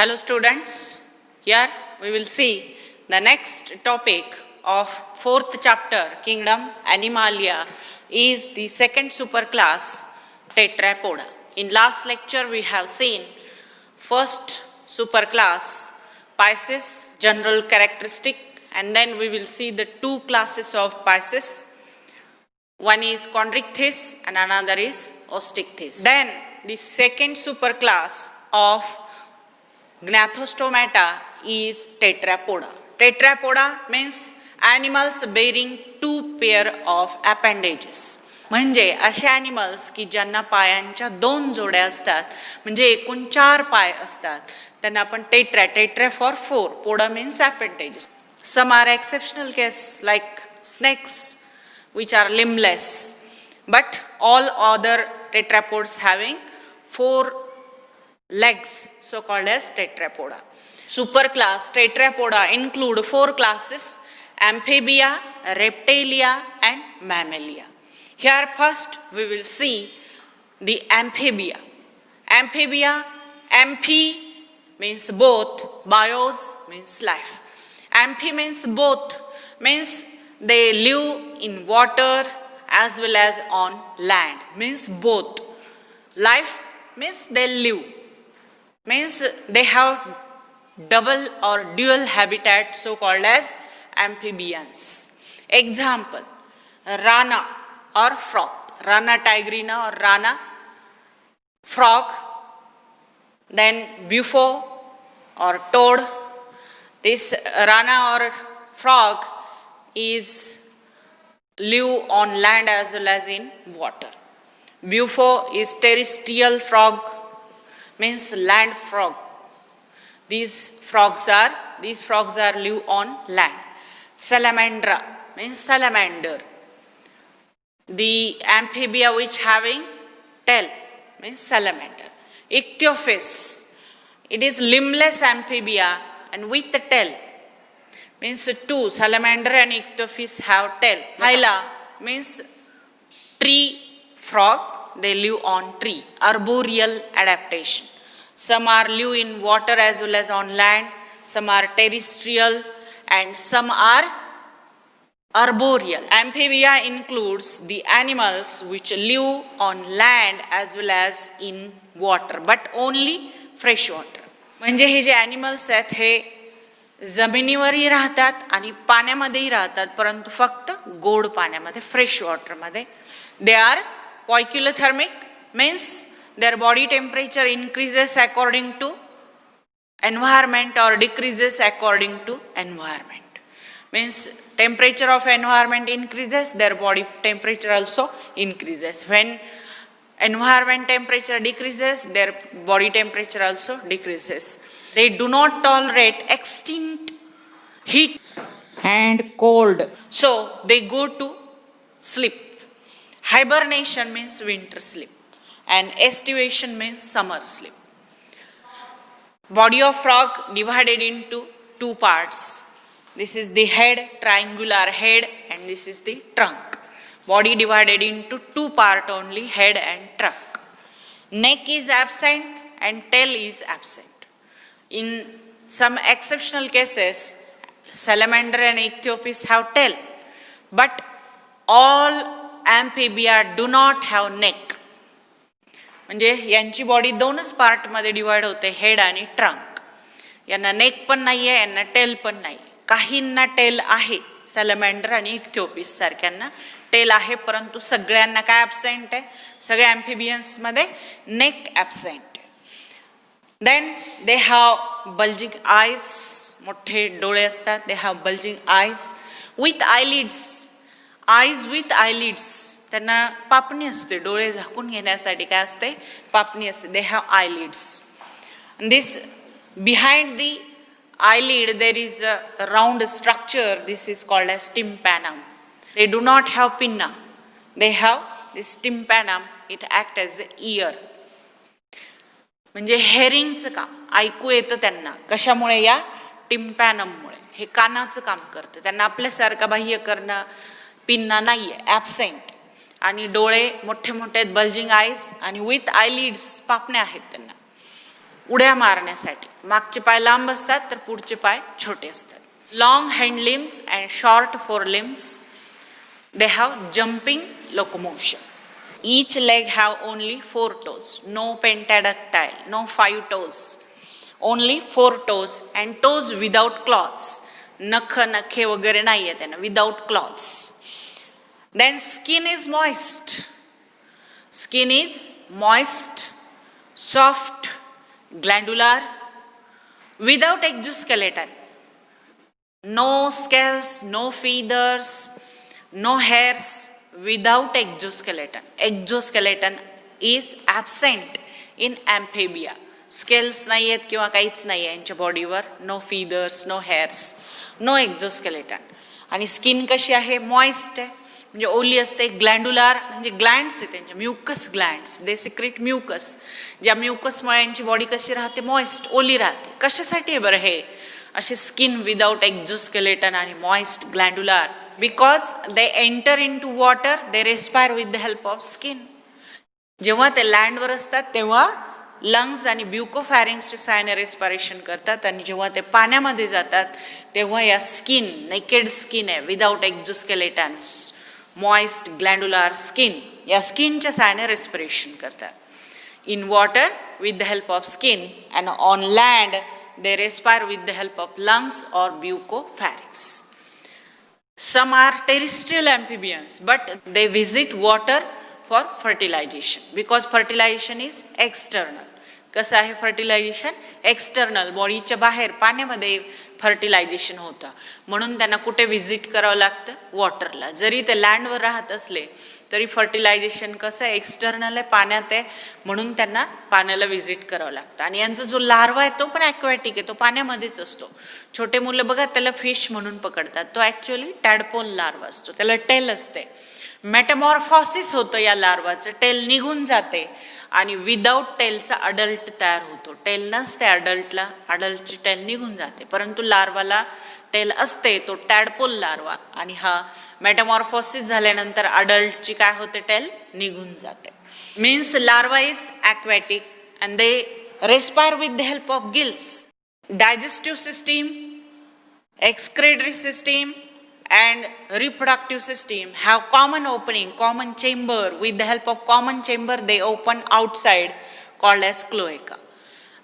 Hello students, here we will see the next topic of 4th chapter Kingdom Animalia is the second superclass Tetrapoda. In last lecture we have seen first superclass Pisces general characteristic, and then we will see the two classes of Pisces. One is Chondrichthyes and another is Osteichthyes. Then the second superclass of Gnathostomata is Tetrapoda. Tetrapoda means animals bearing two pair of appendages. म्हणजे असे animals की ज्यांना पायांच्या दोन जोड्या असतात, म्हणजे एकूण 4 पाय असतात, त्यांना आपण tetra for 4. Poda means appendages. Some are exceptional case like snakes which are limbless, but all other tetrapods having 4 legs, so called as Tetrapoda. Superclass Tetrapoda include 4 classes: Amphibia, Reptilia and Mammalia. Here first we will see the Amphibia. Amphibia, amphi means both, bios means life. Amphi means both, means they live in water as well as on land, means both. Life means they live, means they have double or dual habitat, so called as amphibians. Example, rana or frog, Rana tigrina or rana, frog. Then bufo or toad. This rana or frog is live on land as well as in water. Bufo is terrestrial frog, means land frog. These frogs are live on land. Salamandra means salamander. The amphibia which having tail means salamander. Ichthyophis, it is limbless amphibia and with the tail, means 2, salamander and ichthyophis have tail. Hyla means tree frog, they live on tree, arboreal adaptation. Some are live in water as well as on land, some are terrestrial and some are arboreal. Amphibia includes the animals which live on land as well as in water, but only fresh water. म्हणजे हे जे animals आहेत हे जमिनीवरही राहतात आणि पाण्यामध्येही राहतात, परंतु फक्त गोड पाण्यामध्ये, fresh वॉटरमध्ये. They are poikilothermic, means their body temperature increases according to environment or decreases according to environment. Means temperature of environment increases, their body temperature also increases. When environment temperature decreases, their body temperature also decreases. They do not tolerate extreme heat and cold, so they go to sleep. Hibernation means winter sleep and estivation means summer sleep. Body of frog divided into 2 parts. This is the head, triangular head, and this is the trunk. Body divided into 2 parts only, head and trunk. Neck is absent and tail is absent. In some exceptional cases, salamander and ichthyophis have tail, but all amphibia do not have neck. म्हणजे यांची body 2च पार्टमध्ये divide होते, head आणि trunk. यांना नेक पण नाही आहे, यांना tell पण नाही. काहींना टेल आहे, सॅलमँडर आणि इक्थिओपिस सारख्यांना टेल आहे, परंतु सगळ्यांना काय ॲब्सेंट आहे, सगळ्या ॲम्फिबियन्समध्ये neck absent. Then they have bulging eyes, मोठे डोळे असतात. They have bulging eyes with eyelids. Eyes with eyelids, त्यांना पापणी असते, डोळे झाकून घेण्यासाठी काय असते, पापणी असते. They have eyelids. This behind the eyelid there is a round structure, this is called as tympanum. They do not have pinna, they have this tympanum, it act as the ear. म्हणजे हेरिंगचं काम, ऐकू येतं त्यांना. कशामुळे? या टिम्पॅनममुळे. हे कानाचं काम करतं. त्यांना आपल्यासारखा बाह्य करणं पिन्ना नाही आहे, ॲब्सेंट. आणि डोळे मोठे मोठे आहेत, बल्जिंग आईज, आणि विथ आयलिड्स, पापण्या आहेत त्यांना उड्या मारण्यासाठी. मागचे पाय लांब असतात तर पुढचे पाय छोटे असतात. Long hand limbs and short four limbs. They have jumping locomotion. Each leg have only 4 toes. No pentadactyl, no 5 toes. Only 4 toes and toes without claws. नखे वगैरे नाही आहे त्यांना, without claws. Then skin is moist. Skin is moist, soft, glandular, without exoskeleton. No scales, no feathers, no hairs, without exoskeleton. Exoskeleton is absent in amphibia. Scales नाही आहेत किंवा काहीच नाही आहे यांच्या बॉडीवर. No feathers, no hairs, no exoskeleton. आणि skin कशी आहे? मॉइस्ट आहे, म्हणजे ओली असते. ग्लँड्युलर म्हणजे ग्लँड्स आहे त्यांच्या, mucus glands. They secrete mucus. ज्या म्युकसमुळे यांची बॉडी कशी राहते? मॉइस्ट, ओली राहते. कशासाठी आहे बरं हे असे स्किन विदाउट एक्झोस्केलेटन आणि moist, ग्लँड्युलर? Because they enter into water, they respire with the help of skin. जेव्हा ते लँडवर असतात तेव्हा लंग्स आणि ब्युकोफॅरिंग्सच्या सहाय्याने रेस्पिरेशन करतात, आणि जेव्हा ते पाण्यामध्ये जातात तेव्हा या स्किन, नेकेड स्किन आहे, विदाउट एक्झोस्केलेटन, मॉइस्ट, ग्लँड्युलर स्किन, या स्किनच्या सहाय्याने रेस्पिरेशन करतात. In water with the help of skin, and on land they respire with the help of lungs or bucopharynx. Some are terrestrial amphibians, but they visit water for fertilization because fertilization is external. कसं आहे fertilisation? External, बॉडीच्या बाहेर पाण्यामध्ये fertilisation होतं, म्हणून त्यांना कुठे visit करावं लागतं? वॉटरला. जरी ते लँडवर राहत असले तरी फर्टिलायझेशन कसं आहे? एक्सटर्नल आहे, पाण्यात आहे, म्हणून त्यांना पाण्याला व्हिजिट करावं लागतं. आणि यांचा जो लार्वा आहे तो पण ॲक्वॅटिक आहे, तो पाण्यामध्येच असतो. छोटे मुलं बघा त्याला फिश म्हणून पकडतात, तो ॲक्च्युअली टॅडपोल लार्वा असतो, त्याला टेल असते. मेटामॉर्फॉसिस होतं या लार्वाचं, टेल निघून जाते आणि विदाऊट टेलचा अडल्ट तयार होतो. टेल नसते अडल्टला, अडल्टची टेल निघून जाते, परंतु लार्वाला टेल असते, तो टॅडपोल लार्वा. आणि हा मेटामॉर्फॉसिस झाल्यानंतर अडल्टची काय होते? टेल निघून जाते. Means larva is aquatic and they respire with the help of gills. Digestive system, excretory system and reproductive system have common opening, common chamber. With the help of common chamber they open outside, called as cloaca.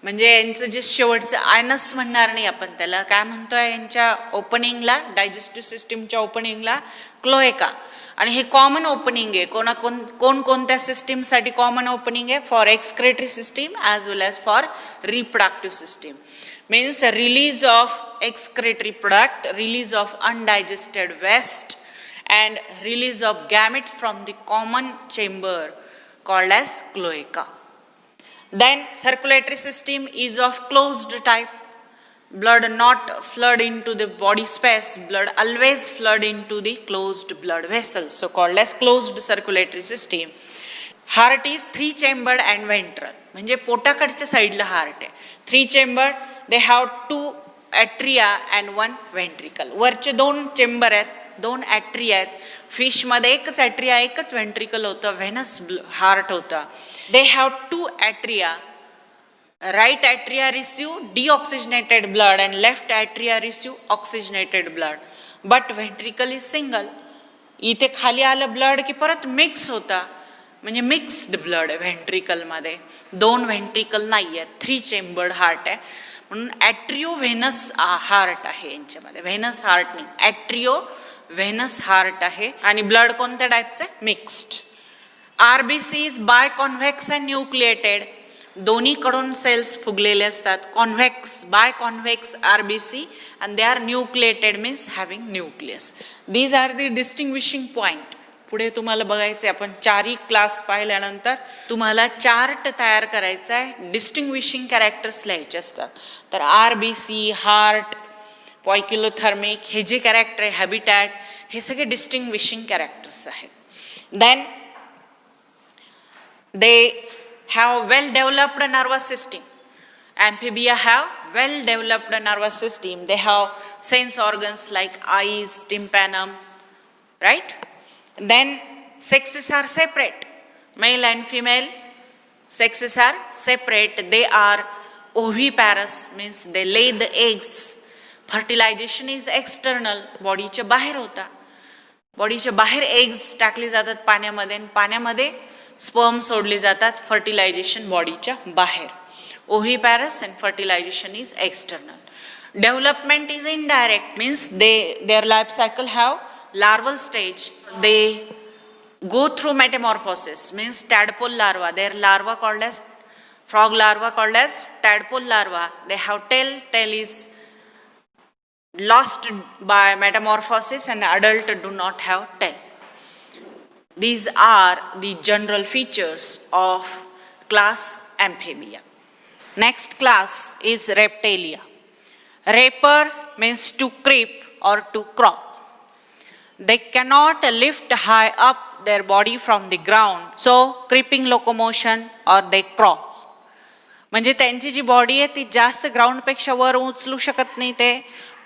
म्हणजे यांचं जे शेवटचं आयनस म्हणणार नाही आपण, त्याला काय म्हणतोय? यांच्या ओपनिंगला, डायजेस्टिव्ह सिस्टीमच्या ओपनिंगला क्लोएका. आणि हे कॉमन ओपनिंग आहे. कोणत्या सिस्टीमसाठी कॉमन ओपनिंग आहे? For excretory system as well as for reproductive system. Means release of excretory product, release of undigested waste, and release of gametes from the common chamber called as cloaca. Then circulatory system is of closed type. Blood not flood into the body space, blood always flood into the closed blood vessels, so called as closed circulatory system. Heart is 3 chambered and ventral, म्हणजे पोटाकडच्या साईडला heart आहे. 3 chambered, they have 2 atria and 1 ventricle. वरचे 2 chamber आहेत, 2 atria आहेत. फिशमध्ये एकच atria, एकच ventricle होतं, Venus heart होता. They have 2 atria. Right atria receive deoxygenated blood and left atria receive oxygenated blood. But ventricle is single. इथे खाली आलं ब्लड की परत मिक्स होता, म्हणजे मिक्स्ड ब्लड आहे व्हेंट्रिकलमध्ये. 2 व्हेंट्रिकल नाही आहेत, 3 चेंबर्ड हार्ट आहे, म्हणून ॲट्रिओ व्हेनस हार्ट आहे यांच्यामध्ये. व्हेनस हार्ट नाही, ॲट्रिओ व्हेनस हार्ट आहे. आणि ब्लड कोणत्या टाईपचं आहे? Mixed. RBC is biconvex and nucleated. दोन्हीकडून सेल्स फुगलेले असतात. Convex, biconvex RBC, and they are nucleated means having nucleus. These are the distinguishing point. पुढे तुम्हाला बघायचे, आपण 4 क्लास पाहिल्यानंतर तुम्हाला चार्ट तयार करायचा आहे, डिस्टिंग्विशिंग कॅरेक्टर्स लिहायचे असतात. तर आरबीसी, हार्ट, पॉयकिलोथर्मिक, हे जे कॅरेक्टर आहे, हॅबिटॅट, हे सगळे डिस्टिंग्विशिंग कॅरेक्टर्स आहेत. Then they have well developed nervous system. Amphibia have well developed nervous system. They have sense organs like eyes, tympanum, right? Then sexes are separate. Male and female sexes are separate. They are Oviparous means they lay the eggs. Fertilization is external, बॉडीच्या बाहेर होता. बॉडीच्या बाहेर eggs टाकले जातात पाण्यामध्ये आणि पाण्यामध्ये sperm सोडले जातात. फर्टिलायझेशन बॉडीच्या बाहेर. Oviparous and fertilisation is external. Development is indirect, means their life cycle have larval stage. They go through metamorphosis, means tadpole larva. Their larva called as frog larva called as tadpole larva. They have tail. Tail is lost by metamorphosis and adult do not have tail. These are the general features of class Amphibia. Next class is Reptilia. Raper means to creep or to crawl. They cannot lift high up their body from the ground, so creeping locomotion or they crawl. म्हणजे त्यांची जी body आहे ती जास्त ग्राउंडपेक्षा वर उचलू शकत नाही ते,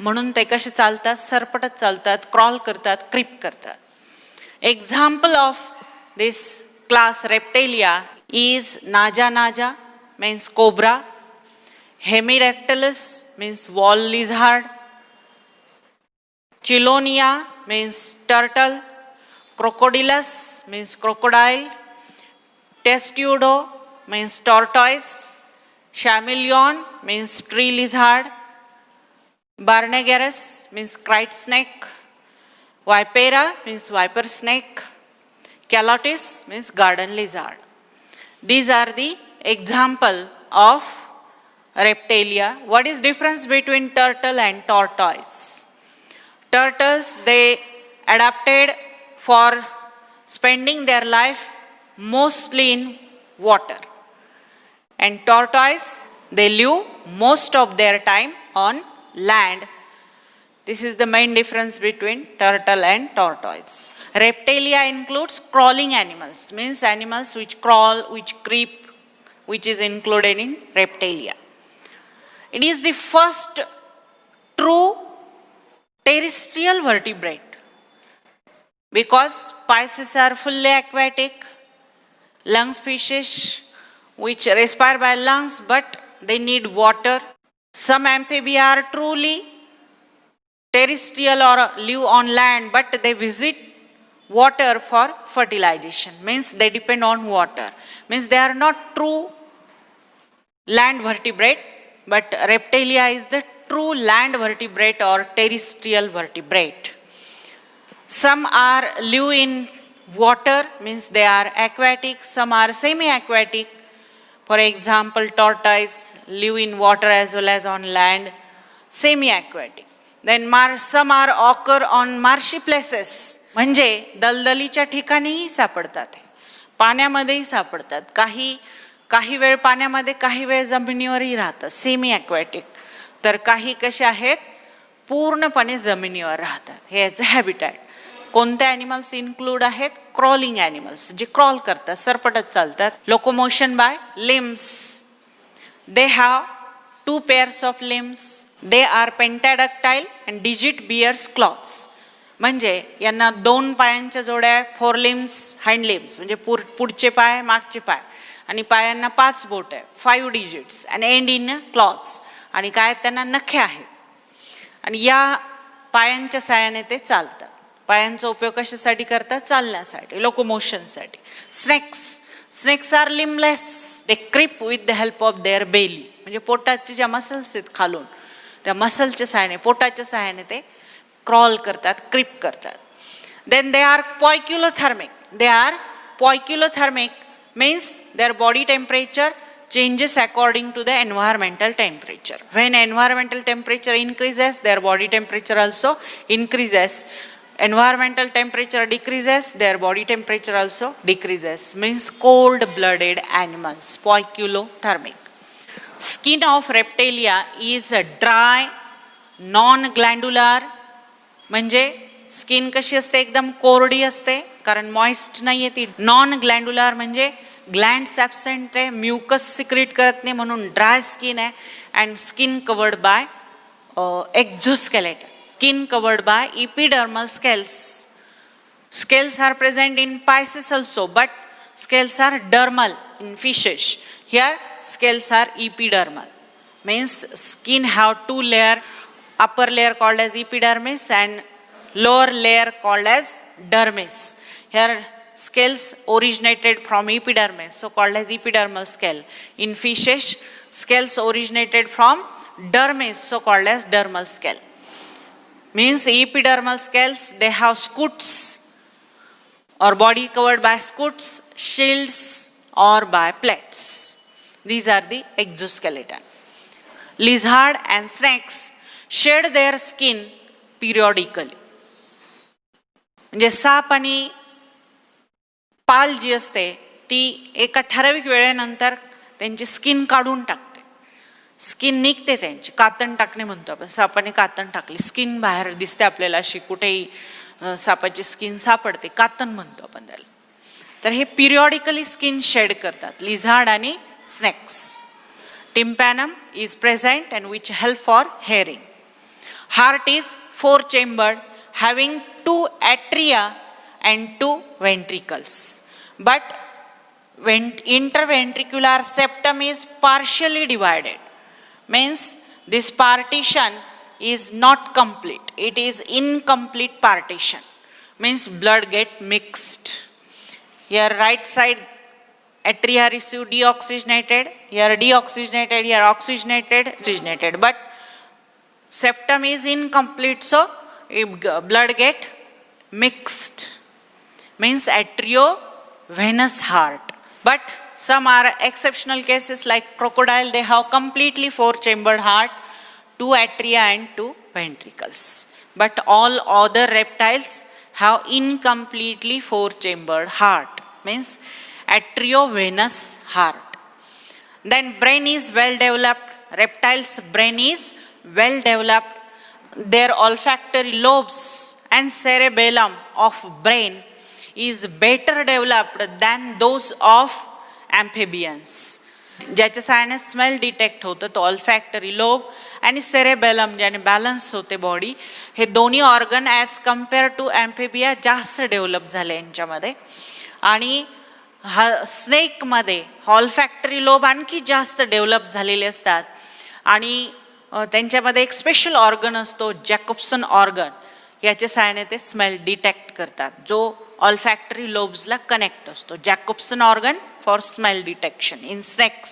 म्हणून ते कसे चालतात, सरपटत चालतात, क्रॉल करतात, क्रीप करतात. Example of this class Reptilia is नाजा नाजा means cobra. Hemidactylus means wall lizard. Chelonia means turtle. Crocodilus means crocodile. Testudo means tortoise. Chameleon means tree lizard. Barnagarus means kite snake. Vipera means viper snake. Calotis means garden lizard. These are the example of Reptilia. What is difference between turtle and tortoise? Turtles, they adapted for spending their life mostly in water, and tortoise, they live most of their time on land. This is the main difference between turtle and tortoise. Reptilia includes crawling animals, means animals which crawl, which creep, which is included in Reptilia. It is the first true terrestrial vertebrate because Pisces are fully aquatic, lung species which respire by lungs but they need water. Some amphibia are truly terrestrial or live on land but they visit water for fertilization, means they depend on water, means they are not true land vertebrate, but Reptilia is the true land vertebrate or terrestrial vertebrate. Some are live in water, means they are aquatic. Some are semi-aquatic. For example, tortoise live in water as well as on land, semi-aquatic. Then some are occur on marshy places, म्हणजे दलदलीच्या ठिकाणीही सापडतात, पाण्यामध्येही सापडतात. काही वेळ पाण्यामध्ये, काही वेळ जमिनीवरही राहतात, सेमी ॲक्वॅटिक. तर काही कसे आहेत, पूर्णपणे जमिनीवर राहतात. हे याचं हॅबिटॅट. कोणते ॲनिमल्स इन्क्लूड आहेत? क्रॉलिंग ॲनिमल्स, जे क्रॉल करतात, सरपटत चालतात. Locomotion by limbs. They have 2 pairs of limbs. They are pentadactyl and digit bears claws. म्हणजे यांना 2 पायांच्या जोड्या, 4 limbs, hind limbs, म्हणजे पुढचे पाय, मागचे पाय, आणि पायांना 5 बोट आहे, 5 digits, and end in claws. आणि काय, त्यांना नखे आहेत. आणि या पायांच्या साहाय्याने ते चालतात. पायांचा उपयोग कशासाठी करतात? चालण्यासाठी, लोकोमोशनसाठी. Snakes are limbless. They creep with the help of their belly, म्हणजे पोटाचे ज्या मसल्स आहेत खालून, त्या मसलच्या सहाय्याने, पोटाच्या सहाय्याने ते क्रॉल करतात, क्रीप करतात. Then they are poikilothermic. They are poikilothermic means their body temperature changes according to the environmental temperature. When environmental temperature increases, their body temperature also increases. Environmental temperature decreases, their body temperature also decreases. Means cold-blooded animals, poikilothermic. Skin of Reptilia is dry, non-glandular. म्हणजे skin कशी असते? एकदम कोरडी असते, कारण moist नाही आहे ती. नॉन ग्लँड्युलर म्हणजे ग्लँड्स ॲब्सेंट आहे, म्युकस सिक्रेट करत नाही, म्हणून ड्राय स्किन आहे. And skin covered by exoskeleton. Skin covered by epidermal scales. Scales are present in Pisces also, but scales are dermal in fishes. Here scales are epidermal. means skin have two layer, upper layer called as epidermis and lower layer called as dermis. Here scales originated from epidermis, so called as epidermal scale. In fishes, scales originated from dermis, so called as dermal scale. Means epidermal scales, they have scutes or body covered by scutes, shields or by plates. These are the exoskeleton. Lizard and snakes shed their skin periodically. म्हणजे shop आणि पाल जी असते ती एका ठराविक वेळेनंतर त्यांची skin काढून टाकते, स्किन निघते त्यांची, कातण टाकणे म्हणतो आपण. सापाने कातण टाकली, स्किन बाहेर दिसते आपल्याला, अशी कुठेही सापाची स्किन सापडते, कातण म्हणतो आपण त्याला. तर हे पिरियॉडिकली स्किन शेड करतात लिझार्ड आणि snakes. Tympanum is present and which help for hearing. Heart is 4 chambered having 2 atria and 2 ventricles, but when interventricular septum is partially divided, means this partition is not complete, it is incomplete partition, means blood get mixed. Here right side atria receive deoxygenated, here deoxygenated, here oxygenated, but septum is incomplete, so blood get mixed, means arteriovenous heart. But some are exceptional cases like crocodile, they have completely 4 chambered heart, 2 atria and 2 ventricles. But all other reptiles have incompletely 4 chambered heart, means arteriovenous heart. Then brain is well developed. Reptiles' brain is well developed. Their olfactory lobes and cerebellum of brain is better developed than those of amphibians. ज्याच्या साहाय्याने smell detect होतं तो ऑल्फॅक्टरी lobe आणि cerebellum ज्याने balance होते body, हे दोन्ही organ as compare to ॲम्फिबिया जास्त develop झाले यांच्यामध्ये. आणि हा स्नेकमध्ये ऑल्फॅक्टरी लोब आणखी जास्त डेव्हलप झालेले असतात आणि त्यांच्यामध्ये एक स्पेशल ऑर्गन असतो जॅकोब्सन ऑर्गन, याच्या साहाय्याने ते स्मेल डिटेक्ट करतात, जो ऑल्फॅक्टरी लोब्सला कनेक्ट असतो. Jacobson organ for smell detection in snakes.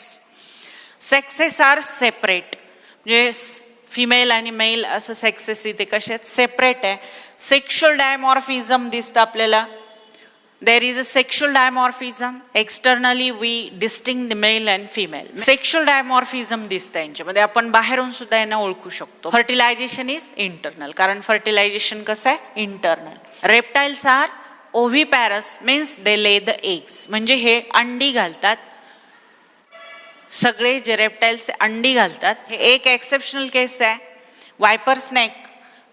Sexes are separate, म्हणजे फिमेल आणि मेल असं सेक्सेस इथे कसे आहेत, सेपरेट आहे. सेक्शुअल डायमॉर्फिझम दिसतं आपल्याला. There is a sexual dimorphism. Externally we distinct the male and female. Sexual dimorphism दिसतं यांच्यामध्ये, आपण बाहेरून सुद्धा यांना ओळखू शकतो. फर्टिलायझेशन इज इंटरनल, कारण फर्टिलायझेशन कसं आहे, internal. Reptiles are oviparous, means they lay the eggs, म्हणजे हे अंडी घालतात. सगळे जे रेप्टाइल्स अंडी घालतात. हे एक एक्सेप्शनल केस आहे, वायपर स्नेक,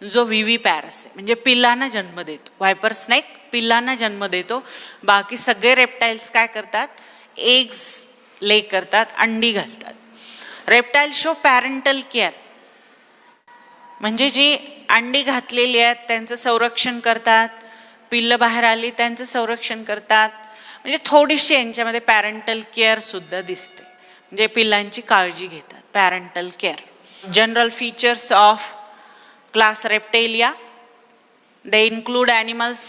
जो विव्हिपॅरस आहे, म्हणजे पिल्लांना जन्म देतो. वायपर स्नेक पिल्लांना जन्म देतो. बाकी सगळे रेप्टाइल्स काय करतात, एग्स ले करतात, अंडी घालतात. रेप्टाइल शो पॅरेंटल केअर, म्हणजे जी अंडी घातलेली आहेत त्यांचं संरक्षण करतात, पिल्लं बाहेर आली त्यांचं संरक्षण करतात. म्हणजे थोडीशी यांच्यामध्ये पॅरेंटल केअर सुद्धा दिसते, म्हणजे पिल्लांची काळजी घेतात. Parental care. General features of class Reptilia, they include animals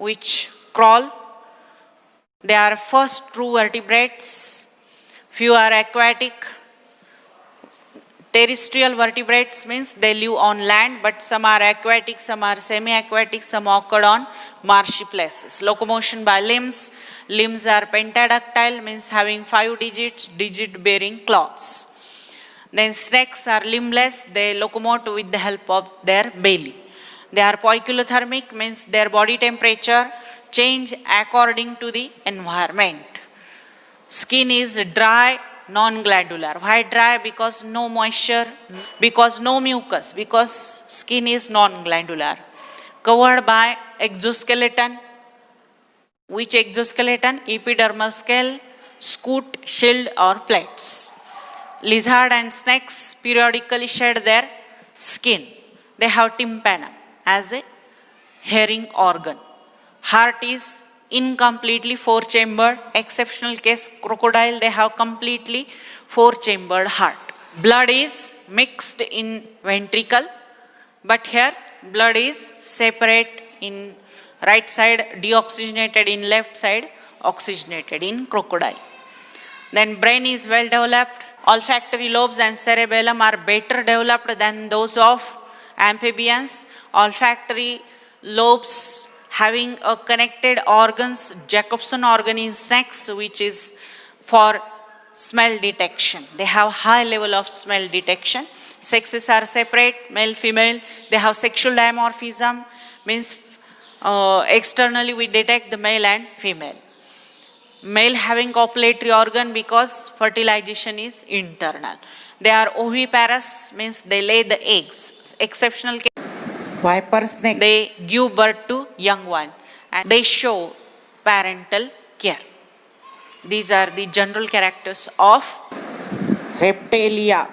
which crawl, they are first true vertebrates, few are aquatic. Terrestrial vertebrates means they live on land, but some are aquatic, some are semi-aquatic, some occur on marshy places. Locomotion by limbs, limbs are pentadactyl, means having 5 digits, digit bearing claws. Then snakes are limbless, they locomote with the help of their belly. They are poikilothermic, means their body temperature change according to the environment. Skin is dry, non-glandular. Why dry? Because no moisture, because no mucus, because skin is non-glandular. Covered by exoskeleton. Which exoskeleton? Epidermal scale, scute, shield or plates. Lizard and snakes periodically shed their skin. They have tympanum as a hearing organ. Heart is incompletely 4 chambered. Exceptional case crocodile, they have completely 4 chambered heart. Blood is mixed in ventricle, but here blood is separate in right side, deoxygenated in left side, oxygenated in crocodile. Then brain is well developed. Olfactory lobes and cerebellum are better developed than those of amphibians. Olfactory lobes having a connected organs, Jacobson organ in snakes, which is for smell detection. They have high level of smell detection. Sexes are separate, male, female. They have sexual dimorphism, means externally we detect the male and female. Male having copulatory organ because fertilization is internal. They are oviparous, means they lay the eggs. Exceptional case, viper snake, they give birth to young one and they show parental care. These are the general characters of reptilia,